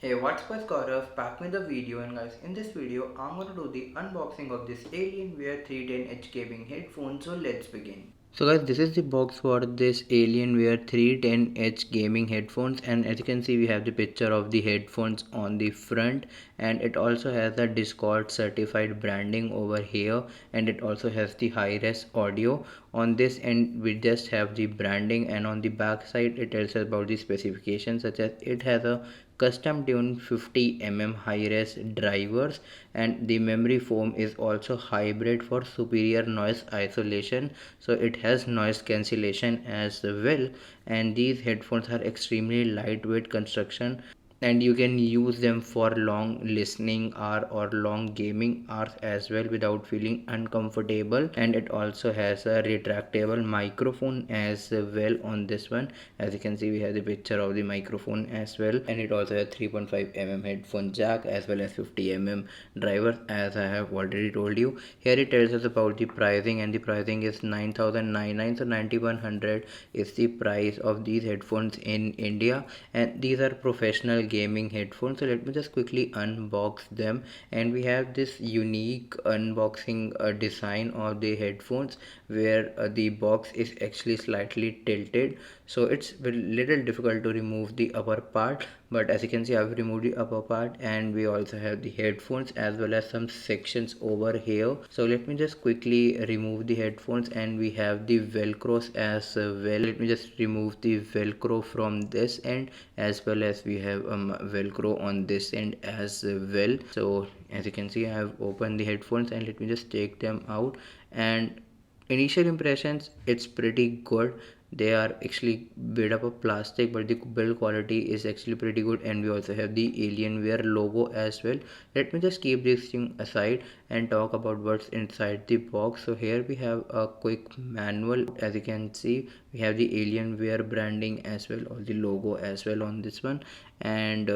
Hey, what's up, Gaurav? Back with the video, and guys, in this video, I'm gonna do the unboxing of this Alienware 310H gaming headphone. So let's begin. So guys, this is the box for this Alienware 310H gaming headphones, and as you can see we have the picture of the headphones on the front, and it also has the Discord certified branding over here, and it also has the high-res audio. On this end we just have the branding, and on the back side it tells us about the specifications, such as it has a custom tuned 50 high-res drivers, and the memory foam is also hybrid for superior noise isolation, so it has noise cancellation as well. And these headphones are extremely lightweight construction, and you can use them for long listening or long gaming hours as well without feeling uncomfortable. And it also has a retractable microphone as well on this one. As you can see we have the picture of the microphone as well, and it also has 3.5 headphone jack as well as 50 drivers, as I have already told you. Here it tells us about the pricing, and the pricing is 9,099, so 9100 is the price of these headphones in India. And these are professional gaming headphones, so let me just quickly unbox them. And we have this unique unboxing design of the headphones, where the box is actually slightly tilted, so it's a little difficult to remove the upper part. But as you can see, I've removed the upper part, and we also have the headphones as well as some sections over here. So let me just quickly remove the headphones, and we have the velcros as well. Let me just remove the velcro from this end, as well as we have velcro on this end as well. So as you can see, I have opened the headphones, and let me just take them out. And initial impressions, it's pretty good. They are actually made up of plastic, but the build quality is actually pretty good. And we also have the Alienware logo as well. Let me just keep this thing aside and talk about what's inside the box. So here we have a quick manual. As you can see, we have the Alienware branding as well, or the logo as well on this one. And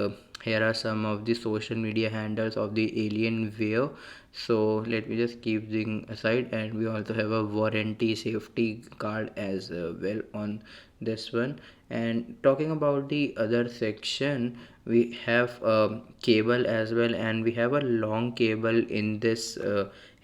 here are some of the social media handles of the Alienware. So let me just keep them aside, and we also have a warranty safety card as well on this one. And talking about the other section, we have a cable as well, and we have a long cable in this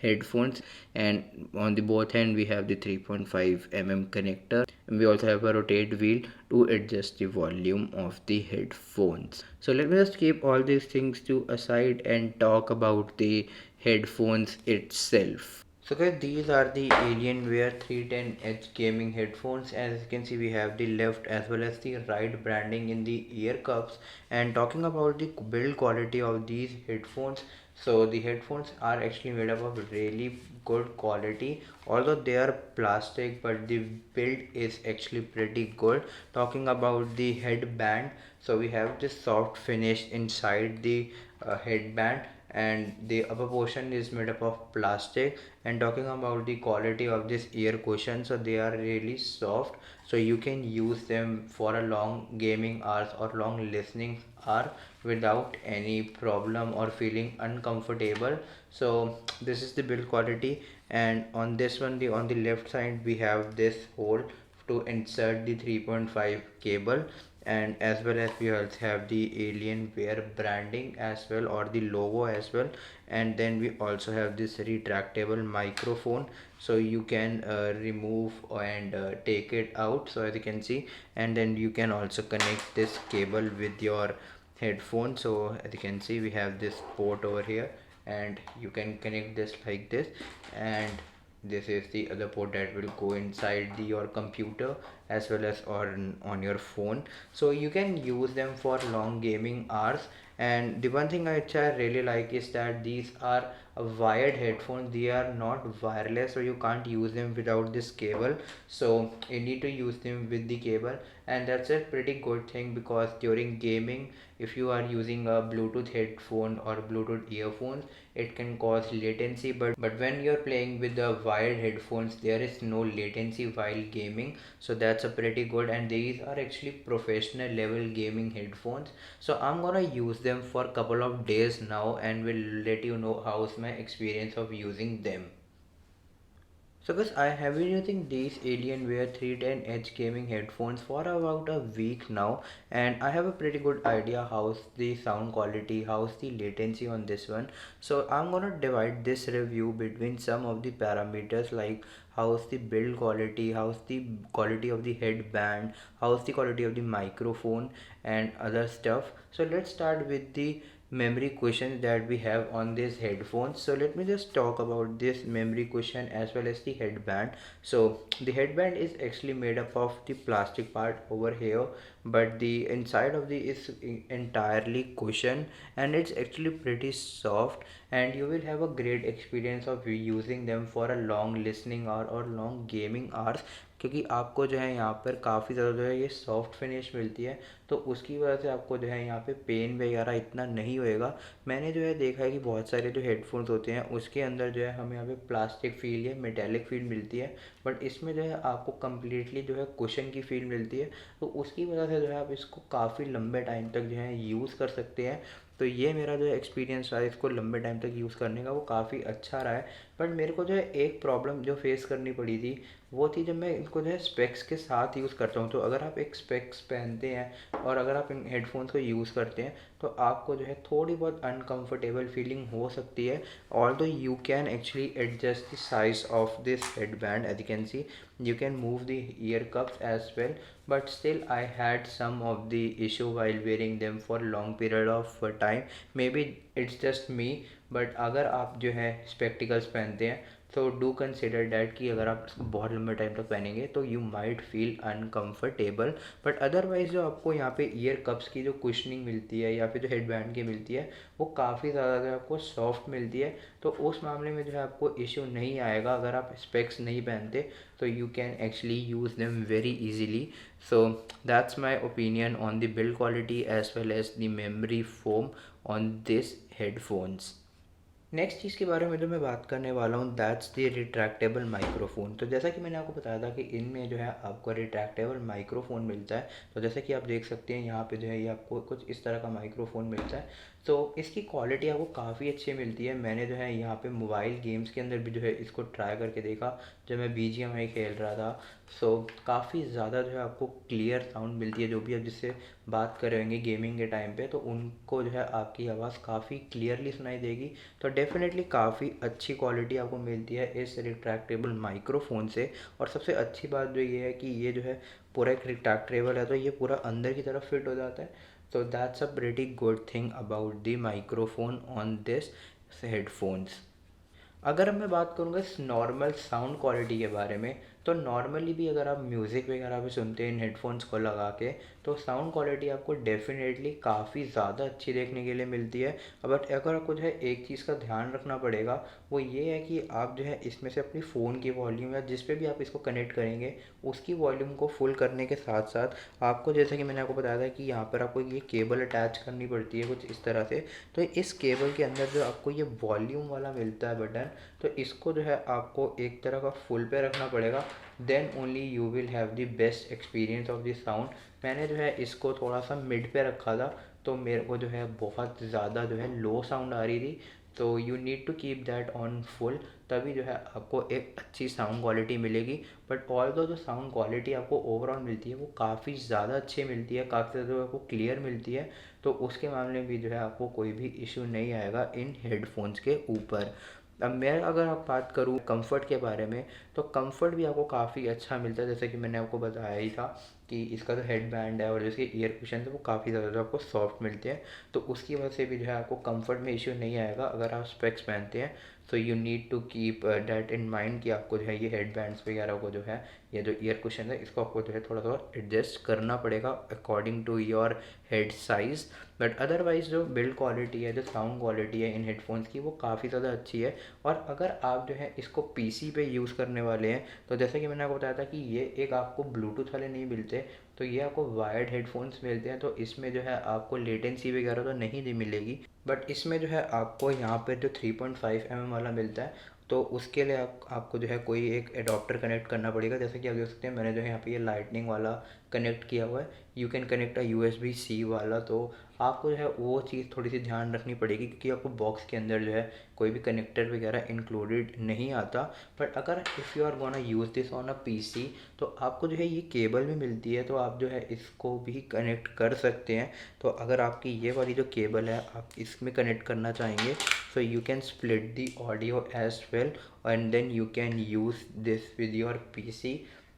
headphones. And on the both end we have the 3.5 connector, and we also have a rotate wheel to adjust the volume of the headphones. So let me just keep all these things to aside and talk about the headphones itself. So guys, these are the Alienware 310H gaming headphones. As you can see, we have the left as well as the right branding in the ear cups. And talking about the build quality of these headphones, so the headphones are actually made up of really good quality, although they are plastic, but the build is actually pretty good. Talking about the headband, so we have this soft finish inside the headband, and the upper portion is made up of plastic. And talking about the quality of this ear cushion, so they are really soft, so you can use them for a long gaming hours or long listening hour without any problem or feeling uncomfortable. So this is the build quality. And on this one, the on the left side we have this hole to insert the 3.5 cable, and as well as we also have the Alienware branding as well, or the logo as well. And then we also have this retractable microphone, so you can remove and take it out, so as you can see. And then you can also connect this cable with your headphone. So as you can see, we have this port over here, and you can connect this like this. And this is the other port that will go inside your computer as well as on your phone, so you can use them for long gaming hours. And the one thing which I really like is that these are a wired headphones, they are not wireless, so you can't use them without this cable, so you need to use them with the cable. And that's a pretty good thing, because during gaming, if you are using a Bluetooth headphone or Bluetooth earphones, it can cause latency. But when you're playing with the wired headphones, there is no latency while gaming, so that's a pretty good. And these are actually professional level gaming headphones, so I'm gonna use them for a couple of days now, and will let you know how's my experience of using them. So guys, I have been using these Alienware 310H gaming headphones for about a week now, and I have a pretty good idea how's the sound quality, how's the latency on this one. So I'm gonna divide this review between some of the parameters like how's the build quality, how's the quality of the headband, how's the quality of the microphone and other stuff. So let's start with the memory cushion that we have on these headphones. So let me just talk about this memory cushion as well as the headband. So the headband is actually made up of the plastic part over here, but the inside of the is entirely cushion, and it's actually pretty soft, and you will have a great experience of using them for a long listening hour or long gaming hours, क्योंकि आपको जो है यहाँ पर काफ़ी ज़्यादा जो है ये सॉफ्ट फिनिश मिलती है, तो उसकी वजह से आपको जो है यहाँ पे पेन वगैरह इतना नहीं होएगा। मैंने जो है देखा है कि बहुत सारे जो हेडफोन्स होते हैं उसके अंदर जो है हमें यहाँ पे प्लास्टिक फील या मेटेलिक फील मिलती है, बट इसमें जो है आपको कम्प्लीटली जो है कुशन की फील मिलती है, तो उसकी वजह से जो है आप इसको काफ़ी लंबे टाइम तक जो है यूज़ कर सकते हैं। तो ये मेरा जो है एक्सपीरियंस रहा है इसको लंबे टाइम तक यूज़ करने का, वो काफ़ी अच्छा रहा है। बट मेरे को जो है एक प्रॉब्लम जो फेस करनी पड़ी थी वो थी जब मैं इनको जो है स्पेक्स के साथ यूज़ करता हूँ। तो अगर आप एक स्पेक्स पहनते हैं और अगर आप इन हेडफोन्स को यूज़ करते हैं तो आपको जो है थोड़ी बहुत अनकंफर्टेबल फीलिंग हो सकती है। Although you can actually adjust the size of this headband, as you can see you can move the ear cups as well, but still I had some of the issue while wearing them for long period of time. Maybe it's just me, but अगर आप जो है spectacles पहनते हैं तो do consider that कि अगर आप इसको बहुत लंबे टाइम तक पहनेंगे तो you might feel uncomfortable. But otherwise जो आपको यहाँ पे ईयर कप्स की जो कुशनिंग मिलती है या फिर जो हेडबैंड की मिलती है वो काफ़ी ज़्यादा जो आपको सॉफ्ट मिलती है, तो उस मामले में जो है आपको इशू नहीं आएगा। अगर आप स्पेक्स नहीं पहनते तो you can actually use them very easily. So that's my opinion on the build quality as well as the memory foam on this headphones. Next चीज़ के बारे में जो मैं बात करने वाला हूँ दैट्स द रिट्रैक्टेबल माइक्रोफोन। तो जैसा कि मैंने आपको बताया था कि इनमें जो है आपको रिट्रैक्टेबल माइक्रोफोन मिलता है। तो जैसे कि आप देख सकते हैं यहाँ पे जो है ये आपको कुछ इस तरह का माइक्रोफोन मिलता है। तो इसकी क्वालिटी आपको काफ़ी अच्छी मिलती है। मैंने जो है यहाँ पे मोबाइल गेम्स के अंदर भी जो है इसको ट्राई करके देखा जब मैं BGMI खेल रहा था। सो काफ़ी ज़्यादा जो है आपको क्लियर साउंड मिलती है। जो भी आप जिससे बात कर रहे होंगे गेमिंग के टाइम पे तो उनको जो है आपकी आवाज़ काफ़ी क्लियरली सुनाई देगी। तो डेफिनेटली काफ़ी अच्छी क्वालिटी आपको मिलती है इस रिट्रैक्टेबल माइक्रोफोन से। और सबसे अच्छी बात जो ये है कि ये जो है पूरा एक रिट्रैक्टेबल है तो ये पूरा अंदर की तरफ फिट हो जाता है। तो that's a pretty good thing about the microphone on this headphones. अगर मैं बात करूँगा इस नॉर्मल साउंड क्वालिटी के बारे में, तो नॉर्मली भी अगर आप म्यूज़िक वगैरह भी सुनते हैं इन हेडफोन्स को लगा के तो साउंड क्वालिटी आपको डेफिनेटली काफ़ी ज़्यादा अच्छी देखने के लिए मिलती है। बट अगर आपको जो है एक चीज़ का ध्यान रखना पड़ेगा वो ये है कि आप जो है इसमें से अपनी फ़ोन की वॉल्यूम या जिस पे भी आप इसको कनेक्ट करेंगे उसकी वॉल्यूम को फुल करने के साथ साथ आपको, जैसे कि मैंने आपको बताया था कि यहाँ पर आपको ये केबल अटैच करनी पड़ती है कुछ इस तरह से। तो इस केबल के अंदर जो आपको ये वॉल्यूम वाला मिलता है बटन, तो इसको जो है आपको एक तरह का फुल पे रखना पड़ेगा, then only you will have the best experience of this sound. मैंने जो है इसको थोड़ा सा मिड पे रखा था तो मेरे को जो है बहुत ज़्यादा जो है लो साउंड आ रही थी। तो you need to keep that on full, तभी जो है आपको एक अच्छी साउंड क्वालिटी मिलेगी। बट ऑल्दो जो साउंड क्वालिटी आपको ओवरऑल मिलती है वो काफ़ी ज़्यादा अच्छी मिलती है, काफ़ी ज़्यादा आपको क्लियर मिलती है। तो उसके मामले में भी जो है आपको कोई भी इशू नहीं आएगा इन हेडफोन्स के ऊपर। अब मैं अगर आप बात करूँ कंफर्ट के बारे में तो कंफर्ट भी आपको काफ़ी अच्छा मिलता है। जैसे कि मैंने आपको बताया ही था कि इसका जो हेड बैंड है और जिसके ईयर कुशन है वो काफ़ी ज़्यादा आपको सॉफ्ट मिलते हैं। तो उसकी वजह से भी जो है आपको कंफर्ट में इश्यू नहीं आएगा अगर आप स्पेक्स पहनते हैं। So you need to keep that in mind कि आपको जो है ये हेड बैंड्स वगैरह को जो है ये जो ईयर कुशन है इसको आपको जो है थोड़ा सा एडजस्ट करना पड़ेगा according to your head size. But otherwise जो बिल्ड क्वालिटी है, जो साउंड क्वालिटी है इन हेडफोन्स की वो काफ़ी ज़्यादा अच्छी है। और अगर आप जो है इसको PC पे यूज़ करने वाले हैं तो जैसे कि मैंने आपको बताया था कि ये एक आपको ब्लूटूथ वाले नहीं मिलते, तो ये आपको वायर्ड हेडफोन्स मिलते हैं। तो इसमें जो है आपको लेटेंसी वगैरह तो नहीं मिलेगी, बट इसमें जो है आपको यहाँ पे जो 3.5 mm वाला मिलता है तो उसके लिए आपको जो है कोई एक एडॉप्टर कनेक्ट करना पड़ेगा। जैसे कि आप देख सकते हैं मैंने जो है यहाँ पे ये लाइटनिंग वाला कनेक्ट किया हुआ है। You can connect a USB-C वाला, तो आपको जो है वो चीज़ थोड़ी सी ध्यान रखनी पड़ेगी, क्योंकि आपको बॉक्स के अंदर जो है कोई भी कनेक्टर वगैरह इंक्लूडेड नहीं आता। बट अगर if you are gonna use this on a PC, तो आपको जो है ये केबल भी मिलती है, तो आप जो है इसको भी कनेक्ट कर सकते हैं। तो अगर आपकी ये वाली जो केबल है आप इसमें कनेक्ट करना चाहेंगे, so you can split the audio as well and then you can use this with your PC।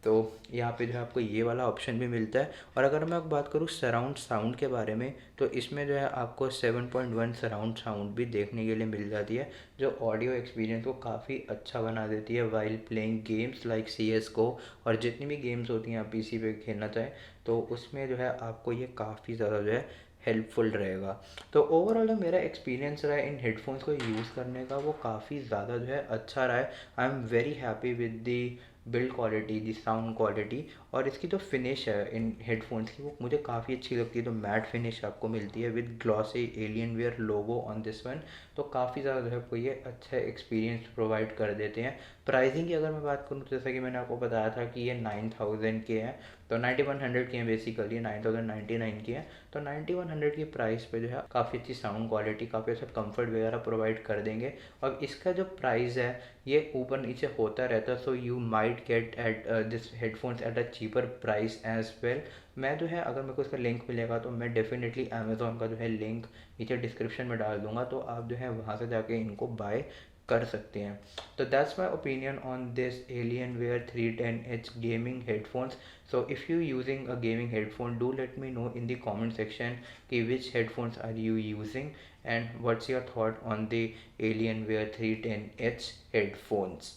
तो यहाँ पे जो है आपको ये वाला ऑप्शन भी मिलता है। और अगर मैं आपको बात करूँ सराउंड साउंड के बारे में, तो इसमें जो है आपको 7.1 सराउंड साउंड भी देखने के लिए मिल जाती है, जो ऑडियो एक्सपीरियंस को काफ़ी अच्छा बना देती है while playing games like CS:GO। और जितनी भी गेम्स होती हैं आप PC पे खेलना चाहें, तो उसमें जो है आपको ये काफ़ी ज़्यादा जो है हेल्पफुल रहेगा। तो ओवरऑल जो मेरा एक्सपीरियंस रहा है इन हेडफोन्स को यूज़ करने का, वो काफ़ी ज़्यादा जो है अच्छा रहा है। I am very happy with the build quality, the sound quality. और इसकी जो फिनिश है इन हेडफोन्स की, वो मुझे काफ़ी अच्छी लगती है। तो मैट फिनिश आपको मिलती है with glossy Alienware logo on this one. तो काफ़ी ज़्यादा जो है आपको ये अच्छा एक्सपीरियंस प्रोवाइड कर देते हैं। प्राइसिंग की अगर मैं बात करूँ, तो जैसा कि मैंने आपको बताया था कि ये 9000 के हैं, तो 9100 के हैं बेसिकली, 9099 की है। तो 9100 की प्राइस पे जो है काफ़ी अच्छी साउंड क्वालिटी, काफ़ी अच्छा कंफर्ट वगैरह प्रोवाइड कर देंगे। और इसका जो प्राइस है ये ऊपर नीचे होता रहता है, so you might get at this headphones at a cheaper price as well. मैं जो है अगर मेरे को इसका लिंक मिलेगा, तो मैं डेफिनेटली अमेज़ोन का जो है लिंक नीचे डिस्क्रिप्शन में डाल दूंगा, तो आप जो है वहाँ से जाके इनको बाय कर सकते हैं। तो that's my opinion on this Alienware 310H gaming headphones. So if you using a gaming headphone, do let me know in the comment section कि which headphones are you using and what's your thought on the Alienware 310H headphones।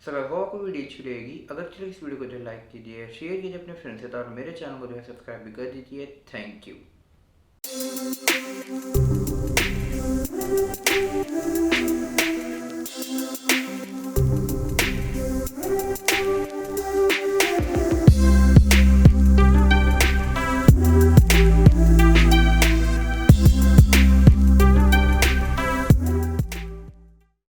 Sir I hope आपको video अच्छी रहेगी। अगर चलिए इस video को जो like कीजिए, शेयर कीजिए अपने फ्रेंड्स के साथ, और मेरे चैनल को जो है सब्सक्राइब भी कर दीजिए। Thank you.